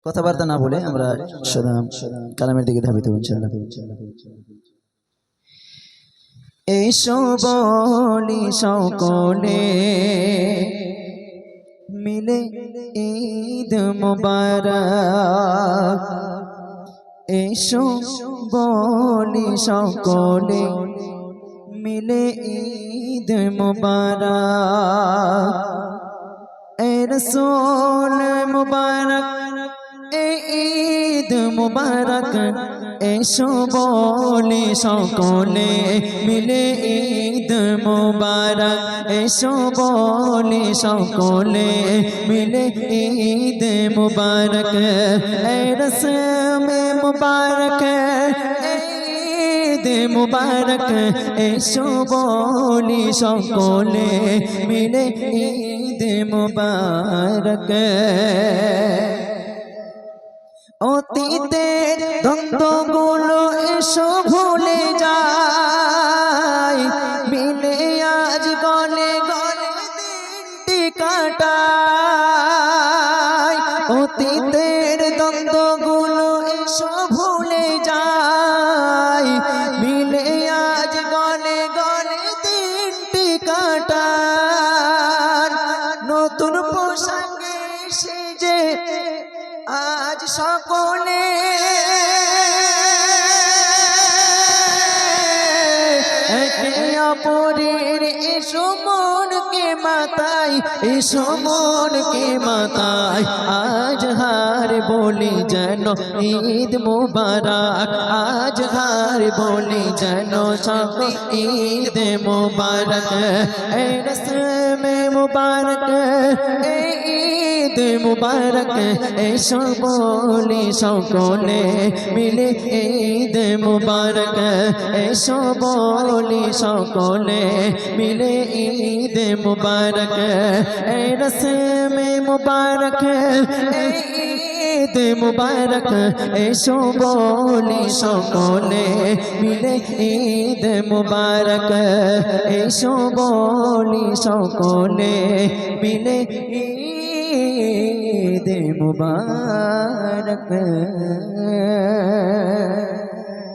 কথাবার্তা না বলে আমরা কালামের দিকে ধাবিত হব ইনশাআল্লাহ। এসো বলি সকলে মিলে ঈদ মুবারক, এসো বলি সকলে মিলে ঈদ মুবারক। এ রসূল মুবারক এ ঈদ মুবারক, এসো বলি সকলে মিলে ঈদ মুবারক, এসো বলি সকলে মিলে ঈদ মুবারক। এ রসম মুবারক ঈদ মুবারক, এসো বলি সকলে মিলে ঈদ মুবারক। অতীতের দ্বন্দ্বগুলো এসো ভুলে যায়, মিলে আজ গলে গলে দিনটি কাটায়। অতীতের দ্বন্দ্বগুলো এসো ভুলে যায়, মিলে আজ গলে গলে দিনটি কাটায়। নতুন পোশাকে সেজে আজ সকলে একে অপরের এসো মনকে মাতায়, এসো মনকে মাতায়। আজ হার বলি যেন ঈদ মুবারক, আজ হার বলি যেন সব ঈদ মুবারক। এ রসমে মুবারক এ ঈদ মুবারক, এসো বলি সকলে মিলে ঈদ মুবারক, এসো বলি সকলে মিলে ঈদ মুবারক। এ রসমে মুবারক এ ঈদ মুবারক, এসো বলি সকলে মিলে ঈদ মুবারক, এসো বলি সকলে মিলে ঈদ মুবারক।